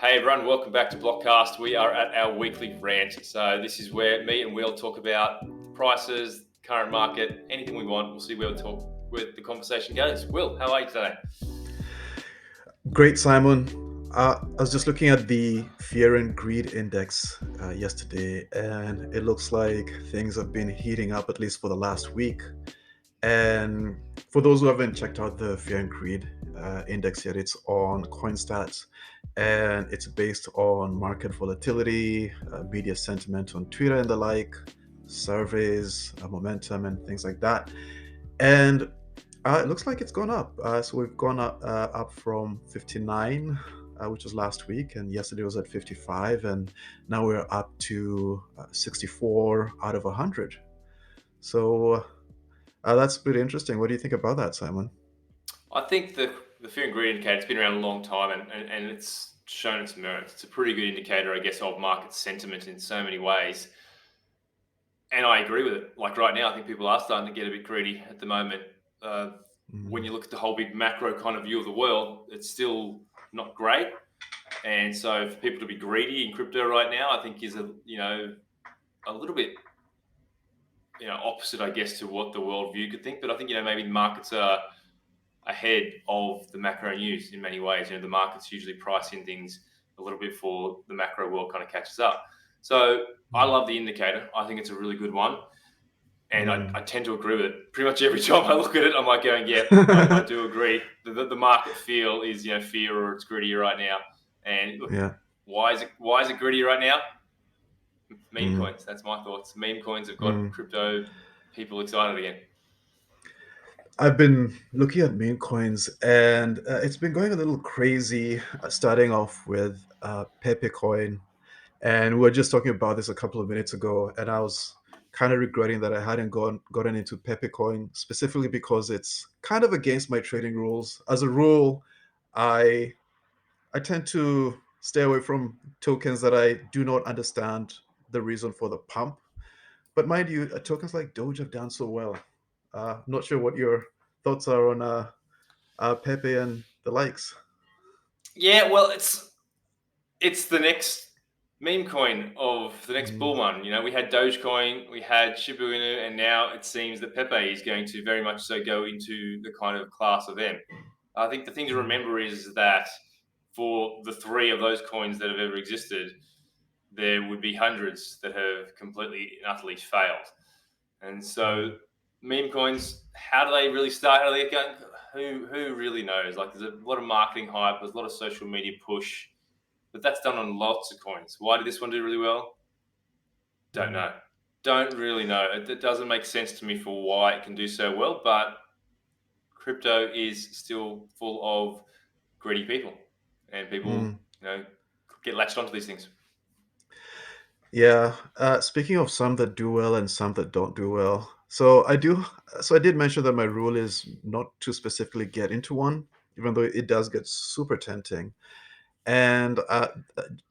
Hey everyone, welcome back to Blockcast. We are at our weekly rant. So this is where me and Will talk about prices, current market, anything we want. We'll see where the conversation goes. Will, how are you today? Great, Simon. I was just looking at the Fear and Greed Index yesterday, and it looks like things have been heating up at least for the last week. And for those who haven't checked out the Fear and Greed Index yet, it's on CoinStats, and it's based on market volatility, media sentiment on Twitter and the like, surveys, momentum, and things like that. And it looks like it's gone up. So we've gone up from 59, which was last week, and yesterday was at 55, and now we're up to 64 out of 100. So that's pretty interesting. What do you think about that, Simon? I think the Fear and Greed indicator has been around a long time and it's shown its merits. It's a pretty good indicator, I guess, of market sentiment in so many ways. And I agree with it. Like right now, I think people are starting to get a bit greedy at the moment. When you look at the whole big macro kind of view of the world, it's still not great. And so for people to be greedy in crypto right now, I think is a little bit opposite, I guess, to what the world view could think. But I think maybe the markets are ahead of the macro news in many ways. The markets usually price in things a little bit before the macro world kind of catches up. So I love the indicator. I think it's a really good one. And I tend to agree with it. Pretty much every time I look at it, I'm like going, yeah, I do agree. The market feel is, fear or it's grittier right now. And look, Yeah. why is it grittier right now? Meme coins. That's my thoughts. Meme coins have got crypto people excited again. I've been looking at meme coins, and it's been going a little crazy, starting off with PEPE coin. And we were just talking about this a couple of minutes ago, and I was kind of regretting that I hadn't gotten into PEPE coin, specifically because it's kind of against my trading rules. As a rule, I I tend to stay away from tokens that I do not understand the reason for the pump. But mind you, tokens like Doge have done so well. Not sure what your thoughts are on PEPE and the likes. Yeah, well, it's the next meme coin of the next bull one. We had Dogecoin, we had Shiba Inu, and now it seems that Pepe is going to very much so go into the kind of class of them. I think the thing to remember is that for the three of those coins that have ever existed, there would be hundreds that have completely and utterly failed. And so meme coins, how do they really start? How do they get going? Who really knows? Like there's a lot of marketing hype, there's a lot of social media push, but that's done on lots of coins. Why did this one do really well? Don't know. Don't really know. It doesn't make sense to me for why it can do so well, but crypto is still full of greedy people, and people, get latched onto these things. Yeah. Speaking of some that do well and some that don't do well, so I did mention that my rule is not to specifically get into one, even though it does get super tempting. And at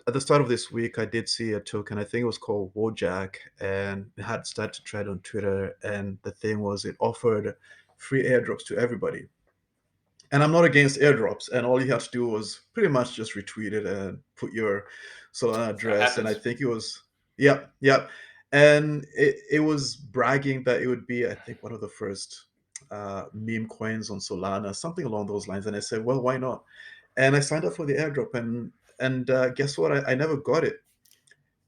the start of this week, I did see a token. I think it was called Wojak, and it had started to trend on Twitter. And the thing was, it offered free airdrops to everybody. And I'm not against airdrops. And all you had to do was pretty much just retweet it and put your Solana So it address. And I happens. think it was, yep, yep. And it was bragging that it would be, I think, one of the first meme coins on Solana, something along those lines. And I said, well, why not? And I signed up for the airdrop, and guess what? I never got it.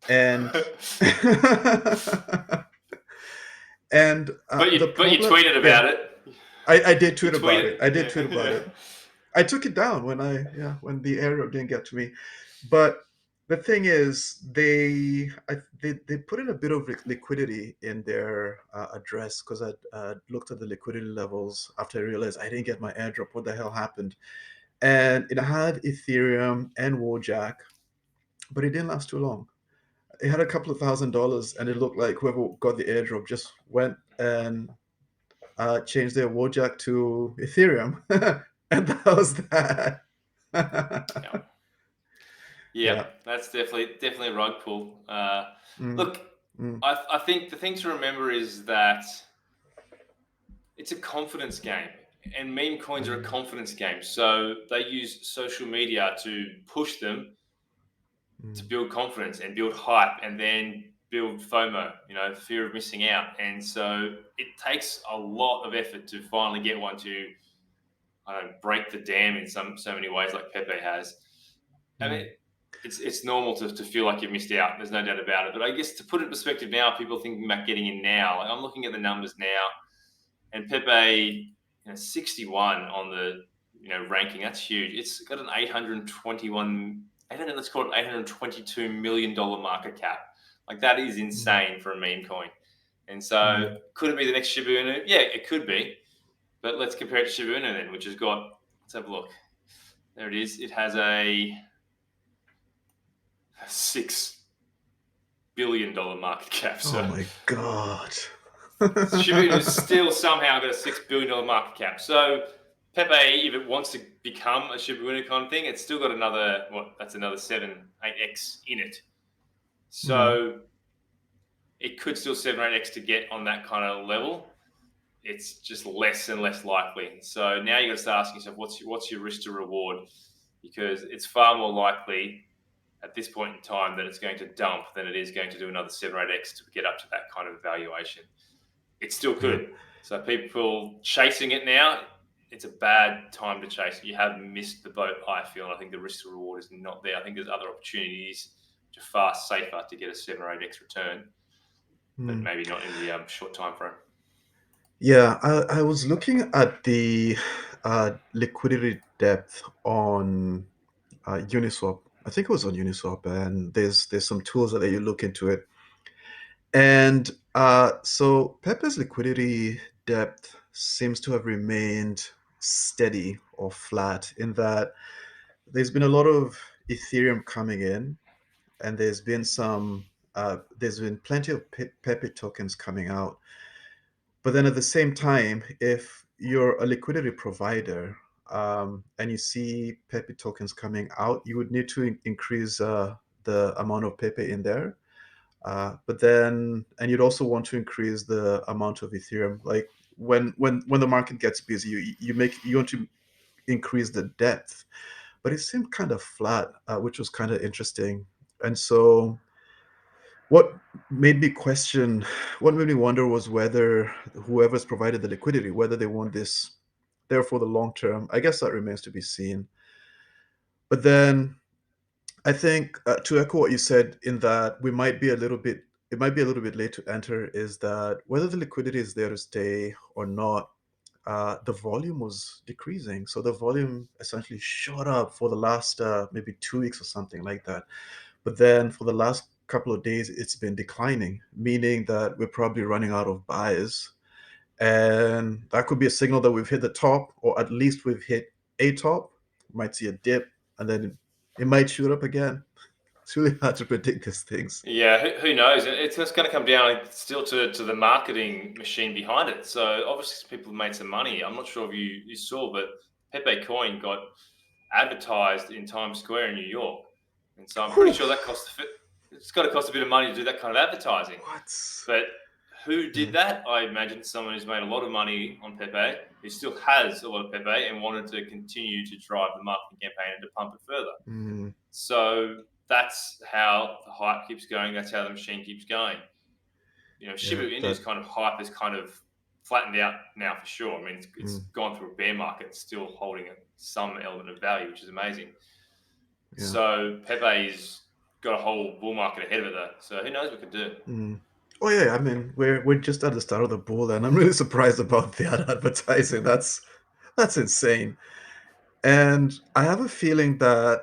And and the But you problem, tweeted yeah, about it. I did You tweet about it. tweeted, I did tweet about yeah. it. I took it down when the airdrop didn't get to me. But the thing is, they put in a bit of liquidity in their address, because I looked at the liquidity levels after I realized I didn't get my airdrop. What the hell happened? And it had Ethereum and Wojak, but it didn't last too long. It had a couple of $1,000, and it looked like whoever got the airdrop just went and changed their Wojak to Ethereum, and that was that. Yeah. Yep, Yeah. that's definitely a rug pull. Mm, Look, mm, I think the thing to remember is that it's a confidence game, and meme coins are a confidence game. So they use social media to push them, to mm, build confidence and build hype and then build FOMO, fear of missing out. And so it takes a lot of effort to finally get one to, I don't know, break the dam in so many ways, like Pepe has. I mean, mm, it's normal to feel like you've missed out. There's no doubt about it. But I guess to put it in perspective now, people thinking about getting in now. Like, I'm looking at the numbers now, and Pepe, 61 on the ranking. That's huge. It's got an 821, 800, let's call it $822 million market cap. Like, that is mm. insane for a meme coin. And so, Mm. could it be the next Shiba Inu? Yeah, it could be. But let's compare it to Shiba Inu then, which has got. Let's have a look. There it is. It has a $6 billion market cap. Oh So my God. Shiba Inu has still somehow got a $6 billion market cap. So Pepe, if it wants to become a Shiba Inu kind of thing, it's still got another that's another 7-8x in it. Mm, So it could still 7 or 8x to get on that kind of level. It's just less and less likely. So now you got to start asking yourself, what's your risk to reward? Because it's far more likely at this point in time that it's going to dump than it is going to do another 7 or 8x to get up to that kind of valuation. It still yeah. could. So people chasing it now, it's a bad time to chase it. You have missed the boat, I feel. And I think the risk to reward is not there. I think there's other opportunities which are far safer to get a 7 or 8x return, but Mm. maybe not in the short time frame. Yeah, I was looking at the liquidity depth on Uniswap. I think it was on Uniswap, and there's some tools that let you look into it. And so Pepper's liquidity depth seems to have remained steady or flat in that there's been a lot of Ethereum coming in, and there's been plenty of Pepe tokens coming out. But then at the same time, if you're a liquidity provider and you see Pepe tokens coming out, you would need to increase the amount of Pepe in there. And you'd also want to increase the amount of Ethereum. Like when the market gets busy, you want to increase the depth. But it seemed kind of flat, which was kind of interesting. And so what made me question, what made me wonder was whether whoever's provided the liquidity, whether they want this there for the long term. I guess that remains to be seen. But then I think to echo what you said, in that it might be a little bit late to enter, is that whether the liquidity is there to stay or not, the volume was decreasing. So the volume essentially shot up for the last maybe 2 weeks or something like that. But then for the last couple of days, it's been declining, meaning that we're probably running out of buyers. And that could be a signal that we've hit the top, or at least we've hit a top. We might see a dip, and then it might shoot up again. It's really hard to predict these things. Yeah, who knows? It's just going to come down still to the marketing machine behind it. So obviously, people have made some money. I'm not sure if you saw, but Pepe Coin got advertised in Times Square in New York, and so I'm pretty Whew. sure it's got to cost a bit of money to do that kind of advertising. What? But who Yeah. did that? I imagine someone who's made a lot of money on Pepe, who still has a lot of Pepe, and wanted to continue to drive the marketing campaign and to pump it further. Mm, So that's how the hype keeps going. That's how the machine keeps going. Shiba yeah. Inu's That. kind of hype is kind of flattened out now for sure. I mean, it's Mm, gone through a bear market, it's still holding some element of value, which is amazing. yeah. So Pepe's got a whole bull market ahead of it, though. So who knows what we can do? Mm. Oh yeah. I mean, we're just at the start of the bull, and I'm really surprised about the ad advertising. That's insane. And I have a feeling that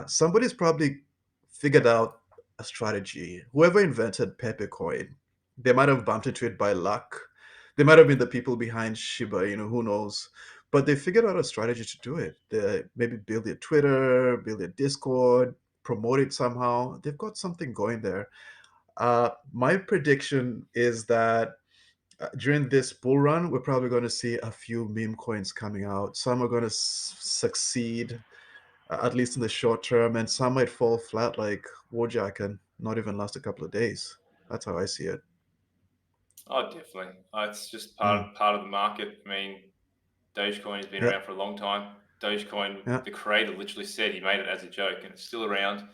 somebody's probably figured out a strategy. Whoever invented Pepe Coin, they might have bumped into it by luck. They might have been the people behind Shiba, who knows. But they figured out a strategy to do it. They maybe build their Twitter, build their Discord, promote it somehow. They've got something going there. My prediction is that during this bull run, we're probably going to see a few meme coins coming out. Some are going to succeed, at least in the short term, and some might fall flat like Wojak and not even last a couple of days. That's how I see it. Oh, definitely. It's just Mm. part of the market. I mean, Dogecoin has been Yeah, around for a long time. Dogecoin, yeah. the creator literally said he made it as a joke, and it's still around.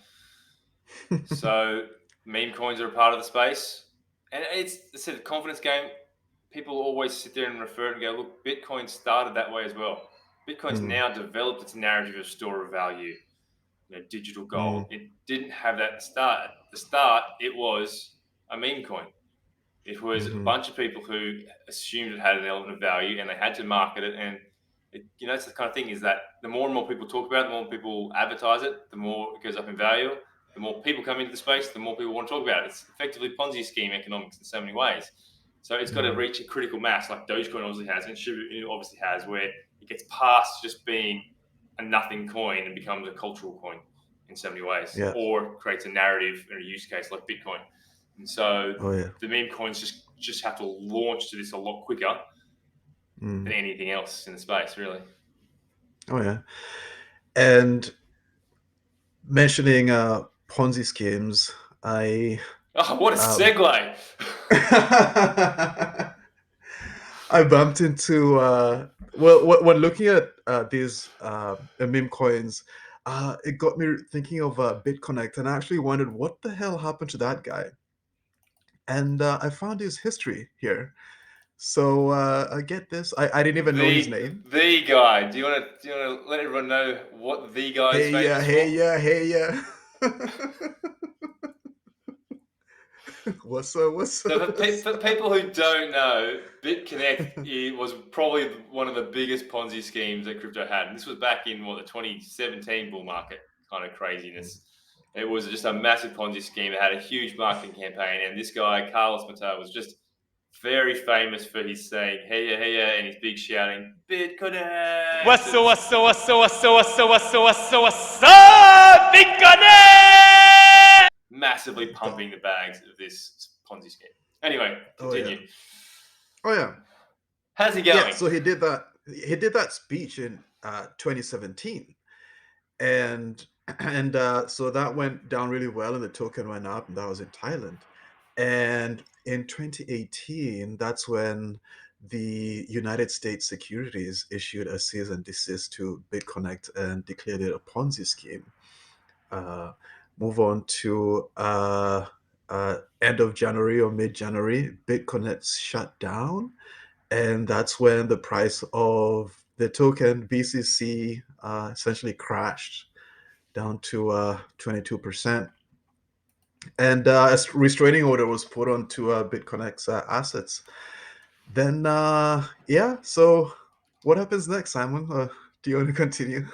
So meme coins are a part of the space, and it's a confidence game. People always sit there and refer and go, look, Bitcoin started that way as well. Bitcoin's Mm, now developed its narrative of store of value, digital mm, gold. It didn't have that start. At the start, it was a meme coin. It was a mhm, bunch of people who assumed it had an element of value, and they had to market it. And it's the kind of thing is that the more and more people talk about it, the more people advertise it, the more it goes up in value. The more people come into the space, the more people want to talk about it. It's effectively Ponzi scheme economics in so many ways. So it's got to mm. reach a critical mass, like Dogecoin obviously has, and Shiba obviously has, where it gets past just being a nothing coin and becomes a cultural coin in so many ways, Yeah. or creates a narrative and a use case like Bitcoin. And so Oh yeah. the meme coins just have to launch to this a lot quicker than Mm. anything else in the space, really. Oh yeah. And mentioning Ponzi schemes, I Oh, what a um, segue! I bumped into when looking at these meme coins, it got me thinking of Bitconnect, and I actually wondered what the hell happened to that guy. And I found his history here. So I get this. I didn't even know his the name. the guy. Do you want to let everyone know what the guy is Hey yeah, famous hey for? yeah, hey yeah. What's up? What's So up? What's for up? people who don't know, Bitconnect was probably one of the biggest Ponzi schemes that crypto had. And this was back in the 2017 bull market kind of craziness. It was just a massive Ponzi scheme. It had a huge marketing campaign, and this guy Carlos Mata was just very famous for his saying "Hey ya, hey ya," and his big shouting "Bitconnect," What's and up, what's up, what's up, what's up, what's up, what's up, what's up, what's up, Bitconnect? massively The- pumping the bags of this Ponzi scheme. Anyway, oh yeah. continue. Oh yeah. How's he Yeah, going? so he did that. He did that speech in 2017, and so that went down really well, and the token went up, and that was in Thailand. And in 2018, that's when the United States Securities issued a cease and desist to BitConnect and declared it a Ponzi scheme. Uh, Move on to end of January or mid January, BitConnect shut down, and that's when the price of the token BCC essentially crashed down to 22%. And a restraining order was put onto BitConnect's assets. Then, yeah, so what happens next, Simon? Do you want to continue?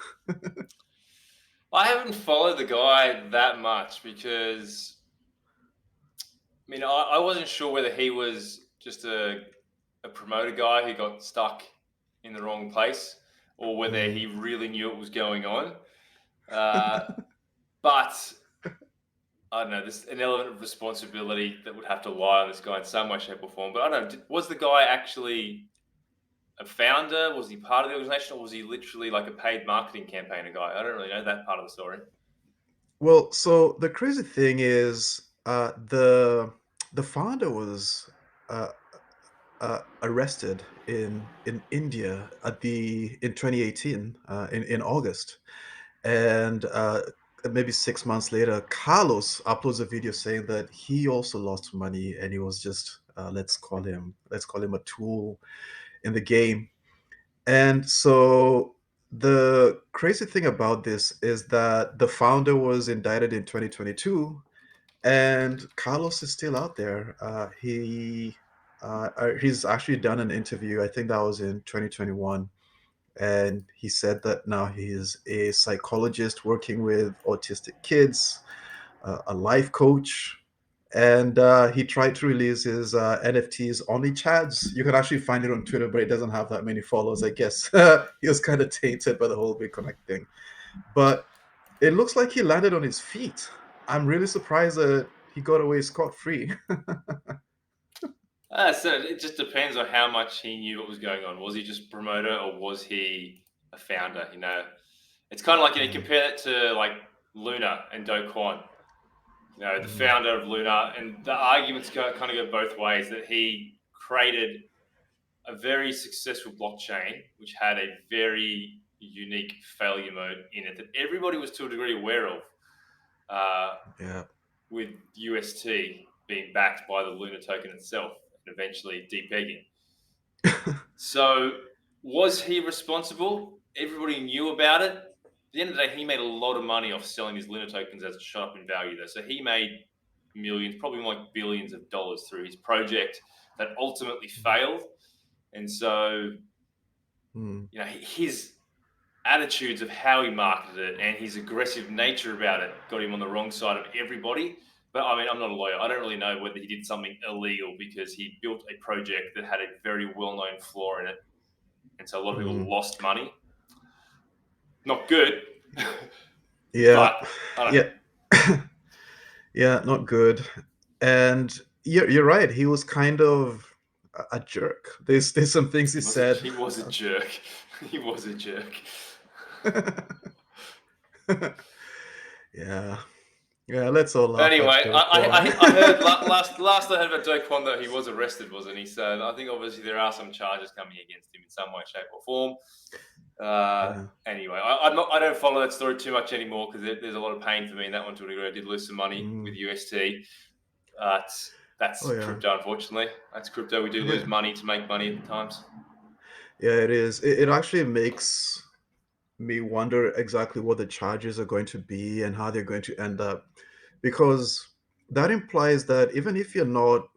I haven't followed the guy that much because I wasn't sure whether he was just a promoter guy who got stuck in the wrong place or whether Mm. he really knew what was going on. Uh, but I don't know, there's an element of responsibility that would have to lie on this guy in some way, shape, or form. But I don't know, was the guy actually a founder? Was he part of the organization, or was he literally like a paid marketing campaigner guy? I don't really know that part of the story. Well, so the crazy thing is, the founder was uh, arrested in India at the in 2018 in August, and maybe 6 months later, Carlos uploads a video saying that he also lost money, and he was just let's call him a tool in the game. And so the crazy thing about this is that the founder was indicted in 2022, and Carlos is still out there. He's actually done an interview. I think that was in 2021, and he said that now he's a psychologist working with autistic kids, a life coach, and he tried to release his NFTs only chads. You can actually find it on Twitter, but it doesn't have that many followers. I guess he was kind of tainted by the whole BitConnect thing, but it looks like he landed on his feet. I'm really surprised that he got away scot free. So it just depends on how much he knew what was going on. Was he just a promoter or was he a founder? It's kind of like Mm, compare it to like Luna and Do Kwon. The mm, founder of Luna, and the arguments kind of go both ways. That he created a very successful blockchain which had a very unique failure mode in it that everybody was to a degree aware of. Yeah. with UST being backed by the Luna token itself and eventually depegging. So was he responsible? Everybody knew about it. At the end of the day, he made a lot of money off selling his Luna tokens as it shot up in value there. So he made millions, probably more like billions of dollars through his project that ultimately failed. And so, his attitudes of how he marketed it and his aggressive nature about it got him on the wrong side of everybody. But I mean, I'm not a lawyer. I don't really know whether he did something illegal because he built a project that had a very well-known flaw in it. And so a lot of people lost money. Not good. Yeah. But I don't know. Yeah. Yeah, not good. And you're right. He was kind of a jerk. There's some things he said. He was a jerk. He was a jerk. Yeah. Yeah, let's all laugh Anyway, at Do I Kwon. heard last I heard about Do Kwon, though, he was arrested, wasn't he? So I think obviously there are some charges coming against him in some way, shape, or form. Yeah. Anyway, I don't follow that story too much anymore because there's a lot of pain for me in that one to a degree. I did lose some money with UST. That's Oh, yeah. crypto, unfortunately. That's crypto. We do lose Yeah. money to make money at times. Yeah, it is. It actually makes me wonder exactly what the charges are going to be and how they're going to end up, because that implies that even if you're not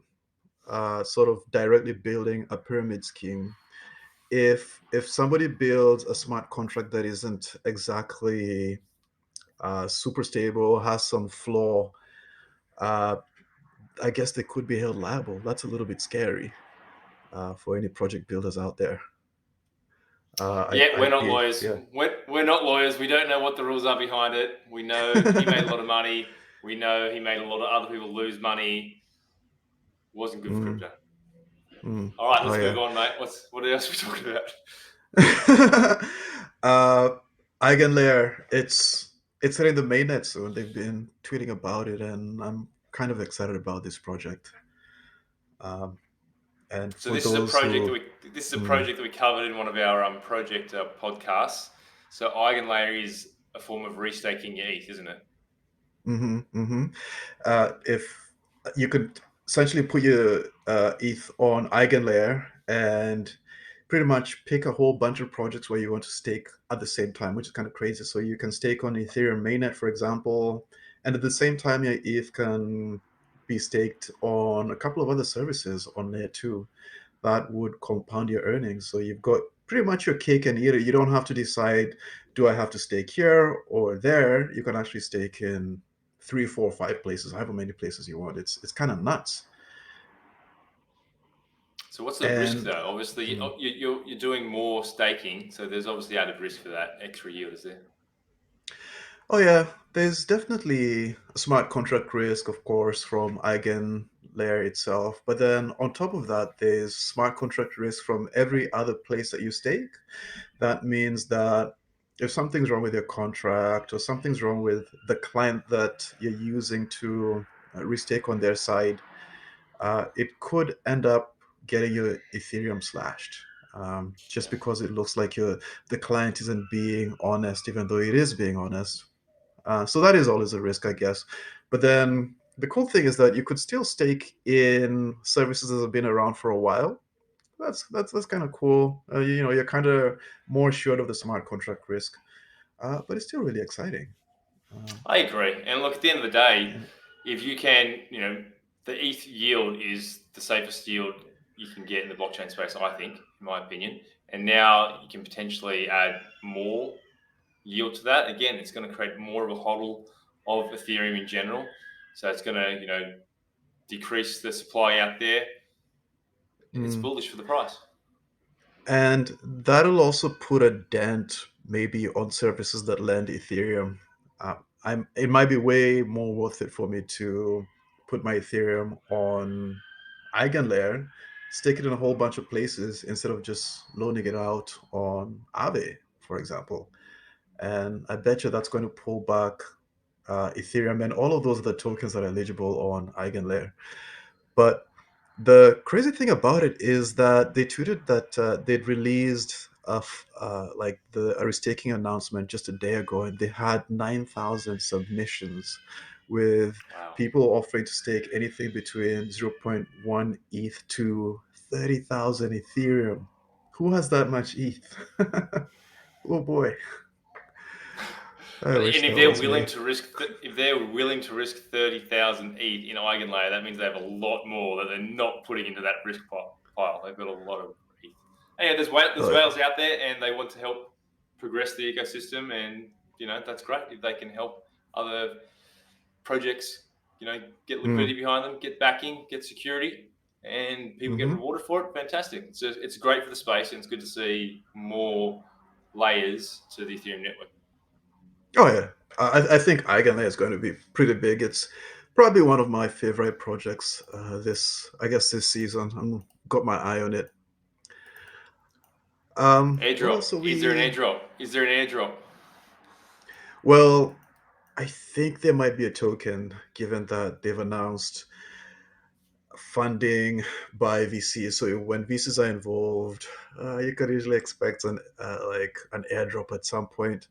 sort of directly building a pyramid scheme, if somebody builds a smart contract that isn't exactly super stable, has some flaw, I guess they could be held liable. That's a little bit scary for any project builders out there. We're not lawyers. Yeah. We're not lawyers. We don't know what the rules are behind it. We know he made a lot of money. We know he made a lot of other people lose money. It wasn't good for crypto. All right, let's move on, mate. What else are we talking about? Eigenlayer, it's hitting the mainnet soon. They've been tweeting about it, and I'm kind of excited about this project. And So for this is a those project who, that we covered in one of our project podcasts. So Eigenlayer is a form of restaking your ETH, isn't it? if you could essentially put your ETH on Eigenlayer and pretty much pick a whole bunch of projects where you want to stake at the same time, which is kind of crazy. So you can stake on Ethereum mainnet, for example, and at the same time, your ETH can be staked on a couple of other services on Layer 2 that would compound your earnings. So you've got pretty much your cake and eat it. You don't have to decide, do I have to stake here or there? You can actually stake in 3, 4, 5 places, however many places you want. It's kind of nuts. So what's the risk though? Obviously, you're doing more staking, so there's obviously added risk for that extra yield, is there? Oh yeah, there's definitely a smart contract risk, of course, from Eigenlayer itself. But then on top of that, there's smart contract risk from every other place that you stake. That means that if something's wrong with your contract or something's wrong with the client that you're using to restake on their side, it could end up getting your Ethereum slashed. Just because it looks like the client isn't being honest, even though it is being honest. So that is always a risk, I guess. But then the cool thing is that you could still stake in services that have been around for a while. That's kind of cool. You're kind of more assured of the smart contract risk, but it's still really exciting. I agree. And look, at the end of the day, Yeah. if you can, the ETH yield is the safest yield you can get in the blockchain space, I think, in my opinion. And now you can potentially add more yield to that. Again, it's going to create more of a hodl of Ethereum in general. So it's going to, decrease the supply out there. It's bullish for the price. And that'll also put a dent maybe on services that lend Ethereum. It might be way more worth it for me to put my Ethereum on Eigenlayer, stick it in a whole bunch of places instead of just loaning it out on Aave, for example. And I bet you that's going to pull back Ethereum and all of those other tokens that are eligible on Eigenlayer. But the crazy thing about it is that they tweeted that they'd released of like a restaking announcement just a day ago, and they had 9,000 submissions, with Wow. people offering to stake anything between zero point 0.1 ETH to 30,000 Ethereum. Who has that much ETH? Oh boy, I And wish if that they're was willing me. to risk, if they're willing to risk 30,000 ETH in Eigenlayer, that means they have a lot more that they're not putting into that risk pile. They've got a lot of ETH. And yeah, there's Oh yeah. whales out there, and they want to help progress the ecosystem, and that's great if they can help other projects, get liquidity Mm. behind them, get backing, get security, and people get Hmm. rewarded for it. Fantastic. It's great for the space, and it's good to see more layers to the Ethereum network. Oh yeah, I think Eigenlayer is going to be pretty big. It's probably one of my favorite projects. This season. I'm got my eye on it. What Airdrop. else are Is there an we? airdrop? Is there an airdrop? Well, I think there might be a token, given that they've announced funding by VCs. So when VCs are involved, you could usually expect an airdrop at some point,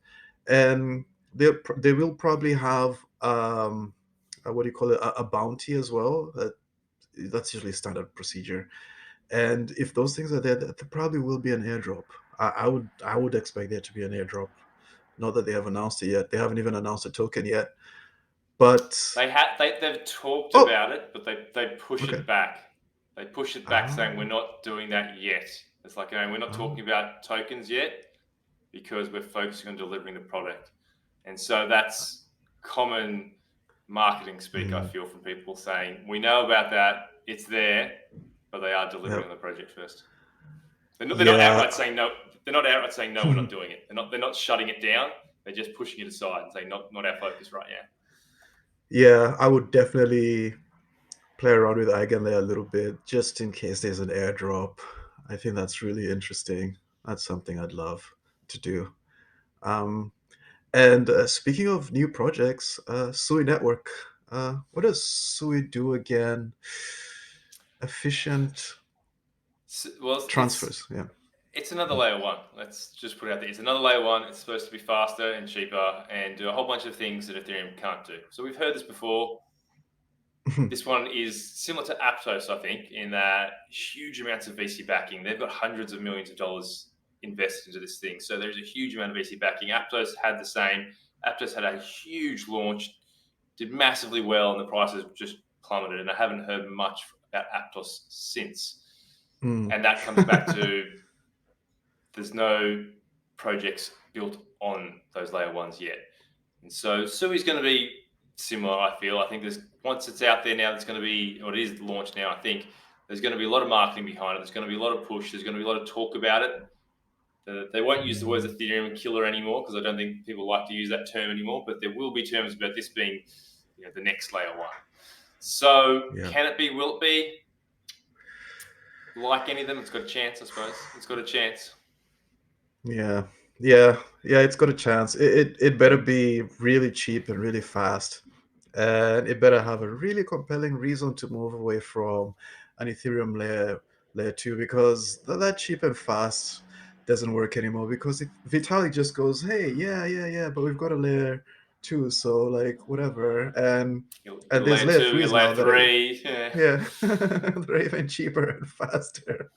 and they will probably have what do you call it, a bounty as well. That's usually standard procedure. And if those things are there, there probably will be an airdrop. I would expect there to be an airdrop. Not that they have announced it yet. They haven't even announced a token yet. But They've talked oh, about it, but they push okay. it back. They push it back, saying we're Ah, not doing that yet. It's like, we're not ah, talking about tokens yet because we're focusing on delivering the product. And so that's common marketing speak, I mm, feel, from people saying, we know about that, it's there, but they are delivering yep. on the project first. They're not Yeah. outright saying no. They're not outright saying no, we're not doing it. They're not shutting it down. They're just pushing it aside and saying not our focus right now. Yeah, I would definitely play around with Eigenlayer a little bit just in case there's an airdrop. I think that's really interesting. That's something I'd love to do. Um, and speaking of new projects, SUI Network. What does SUI do again? Efficient Well, transfers. Yeah. it's another layer one. Let's just put it out there. It's another layer one. It's supposed to be faster and cheaper and do a whole bunch of things that Ethereum can't do. So we've heard this before. This one is similar to Aptos, I think, in that huge amounts of VC backing. They've got hundreds of millions of dollars invested into this thing. So there's a huge amount of VC backing. Aptos had the same. Aptos had a huge launch, did massively well, and the prices just plummeted. And I haven't heard much about Aptos since. Mm, And that comes back to there's no projects built on those layer ones yet. And so SUI is going to be similar, I feel. I think once it's out there now, it's going to be, or it is launched now, I think there's going to be a lot of marketing behind it. There's going to be a lot of push. There's going to be a lot of talk about it. They won't use the words Ethereum killer anymore because I don't think people like to use that term anymore, but there will be terms about this being the next layer one. So yeah. can it be? Will it be? Like any of them, it's got a chance, I suppose. It's got a chance. Yeah. Yeah. It's got a chance. It better be really cheap and really fast. And it better have a really compelling reason to move away from an Ethereum layer 2, because that cheap and fast doesn't work anymore, because Vitalik just goes, hey, yeah, but we've got a layer 2, so like whatever. And Your there's layer layer two, your 3s now layer that are, three. Yeah. yeah, they're even cheaper and faster.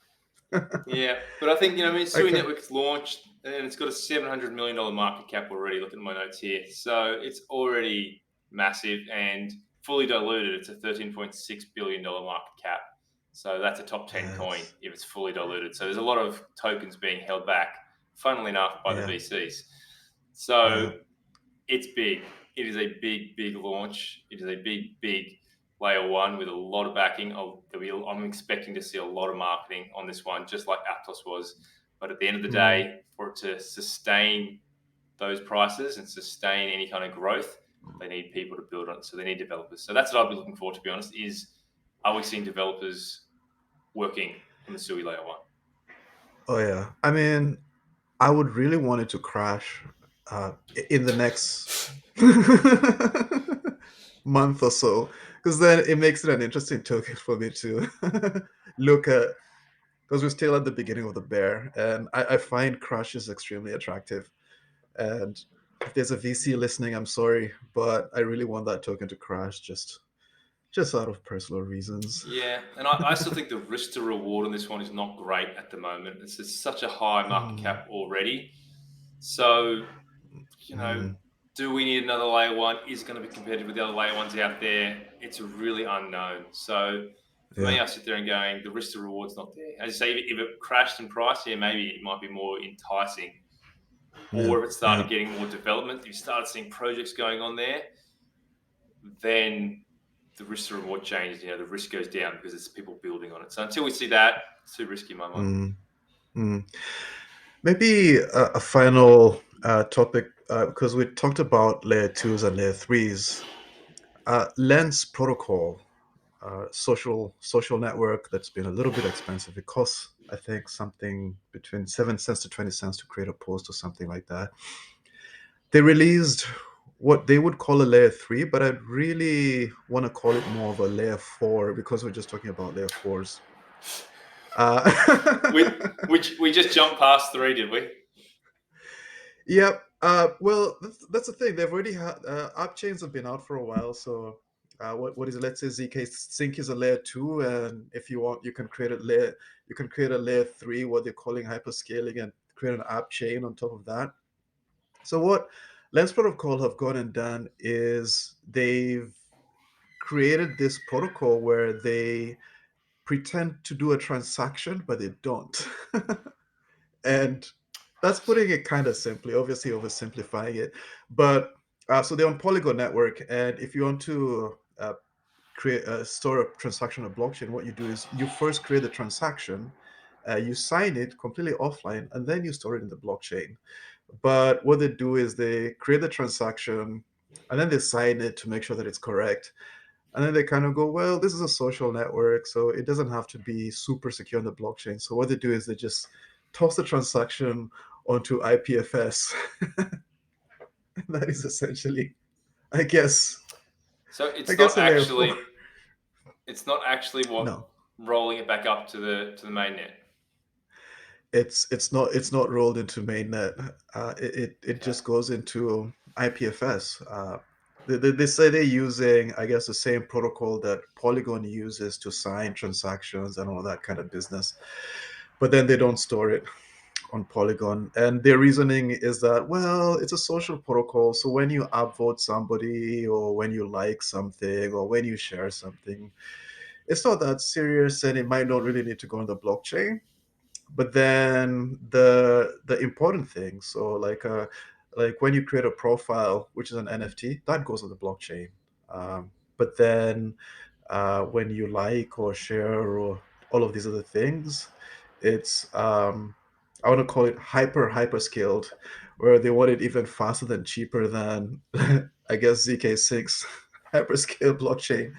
Yeah, but I think SUI Okay. Network's launched and it's got a $700 million market cap already. Looking at my notes here, so it's already massive and fully diluted. It's a $13.6 billion market cap, so that's a top 10 coin Yes. if it's fully diluted. So there's a lot of tokens being held back, funnily enough, by the Yeah. VCs. Yeah. So it's big. It is a big launch. It is a big layer one with a lot of backing. I'm expecting to see a lot of marketing on this one, just like Aptos was. But at the end of the Mm. day, for it to sustain those prices and sustain any kind of growth, they need people to build on it. So they need developers. So that's what I'll be looking for, to be honest, is are we seeing developers working on the SUI layer one? Oh yeah. I mean, I would really want it to crash in the next month or so, because then it makes it an interesting token for me to look at. because we're still at the beginning of the bear, and I find crashes extremely attractive. And if there's a VC listening, I'm sorry, but I really want that token to crash just out of personal reasons. Yeah, and I still think the risk to reward on this one is not great at the moment. It's just such a high market cap already. So, Mm, do we need another layer one? Is it going to be competitive with the other layer ones out there? It's really unknown. So, for me, yeah, I sit there and going, the risk to reward's not there. As you say, if it crashed in price, yeah, maybe it might be more enticing. yeah, Or if it started yeah. getting more development, if you started seeing projects going on there, then the risk to reward changes. The risk goes down because it's people building on it. So until we see that, it's too risky in my mind. Mm, mm. Maybe a final topic, because we talked about layer twos and layer threes. Lens protocol, social network that's been a little bit expensive. It costs, I think, something between 7 cents to 20 cents to create a post or something like that. They released what they would call a layer three, but I'd really want to call it more of a layer four because we're just talking about layer fours. We just jumped past 3, did we? Yep. Well, that's the thing. They've already had app chains have been out for a while. So, what is it? Let's say ZK Sync is a layer two, and if you want, you can create a layer three, what they're calling hyperscaling, and create an app chain on top of that. So, what Lens Protocol have gone and done is they've created this protocol where they pretend to do a transaction, but they don't. And that's putting it kind of simply, obviously oversimplifying it. But so they're on Polygon network, and if you want to create store a transaction on a blockchain, what you do is you first create the transaction, you sign it completely offline, and then you store it in the blockchain. But what they do is they create the transaction, and then they sign it to make sure that it's correct. And then they kind of go, well, this is a social network, so it doesn't have to be super secure on the blockchain. So what they do is they just toss the transaction onto IPFS. That is essentially, I guess, So I guess a layer four. it's not actually what No, rolling it back up to the mainnet. it's not rolled into mainnet. It Okay. just goes into IPFS. They say they're using, I guess, the same protocol that Polygon uses to sign transactions and all that kind of business, but then they don't store it on Polygon. And their reasoning is that, well, it's a social protocol. So when you upvote somebody or when you like something or when you share something, it's not that serious and it might not really need to go on the blockchain. But then the important thing, so like when you create a profile, which is an NFT, that goes on the blockchain. But then when you like or share or all of these other things, it's I want to call it hyper scaled, where they want it even faster than cheaper than I guess ZK6 hyperscale blockchain.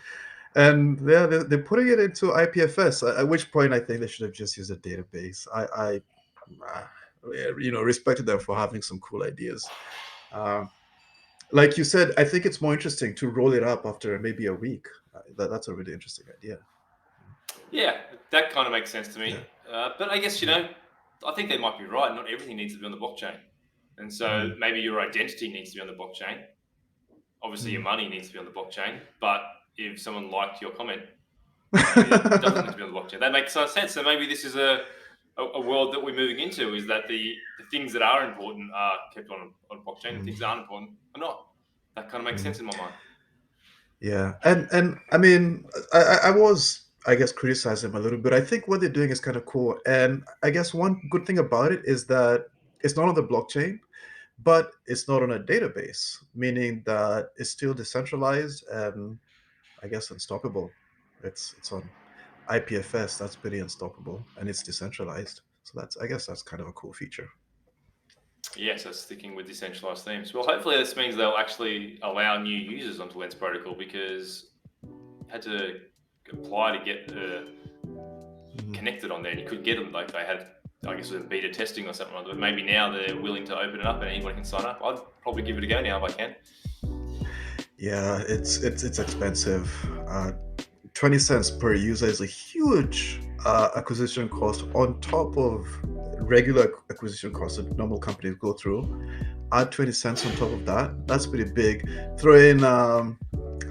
And they're putting it into IPFS. At which point, I think they should have just used a database. I respected them for having some cool ideas. Like you said, I think it's more interesting to roll it up after maybe a week. That's a really interesting idea. Yeah, that kind of makes sense to me. Yeah. But I guess, I think they might be right. Not everything needs to be on the blockchain. And so maybe your identity needs to be on the blockchain. Obviously, your money needs to be on the blockchain. But if someone liked your comment, maybe it doesn't need to be on the blockchain. That makes sense. So maybe this is a world that we're moving into, is that the things that are important are kept on blockchain and things that aren't important are not. That kind of makes sense in my mind. Yeah, and I mean, I was, I guess, criticizing them a little bit. I think what they're doing is kind of cool, and I guess one good thing about it is that it's not on the blockchain, but it's not on a database, meaning that it's still decentralized and I guess unstoppable. It's on IPFS. That's pretty unstoppable, and it's decentralized. So I guess that's kind of a cool feature. Yes, that's sticking with decentralized themes. Well, hopefully this means they'll actually allow new users onto Lens Protocol, because you had to apply to get connected on there, and you could get them like they had, I guess, with beta testing or something like that. But maybe now they're willing to open it up and anyone can sign up. I'd probably give it a go now if I can. Yeah, it's expensive. 20 cents per user is a huge acquisition cost on top of regular acquisition costs that normal companies go through. Add 20 cents on top of that. That's pretty big. Throw in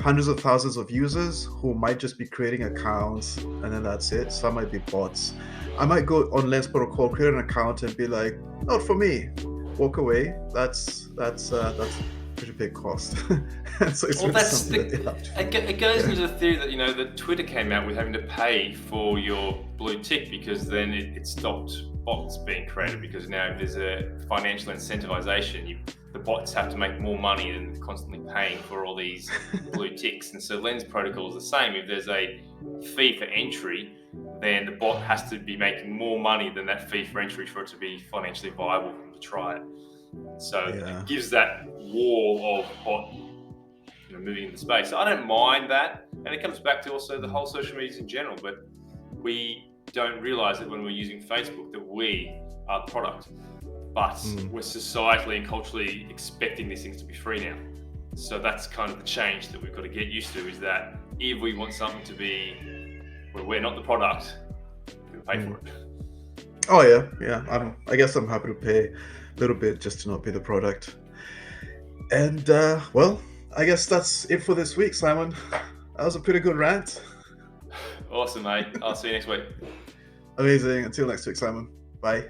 hundreds of thousands of users who might just be creating accounts, and then that's it. Some might be bots. I might go on Lense protocol, create an account, and be like, "Not for me." Walk away. That's pretty big cost. So it's Well, really something that they have to. it goes into the theory that that Twitter came out with having to pay for your blue tick, because then it stopped bots being created, because now if there's a financial incentivization, the bots have to make more money than constantly paying for all these blue ticks. And so Lens protocol is the same. If there's a fee for entry, then the bot has to be making more money than that fee for entry for it to be financially viable for them to try it. So it gives that wall of bot moving into space. So I don't mind that, and it comes back to also the whole social medias in general. But we don't realize that when we're using Facebook that we are the product, but we're societally and culturally expecting these things to be free now. So that's kind of the change that we've got to get used to, is that if we want something to be where we're not the product, we pay for it. Oh yeah. I guess I'm happy to pay a little bit just to not be the product. And well, I guess that's it for this week, Simon. That was a pretty good rant. Awesome, mate. I'll see you next week. Amazing. Until next week, Simon. Bye.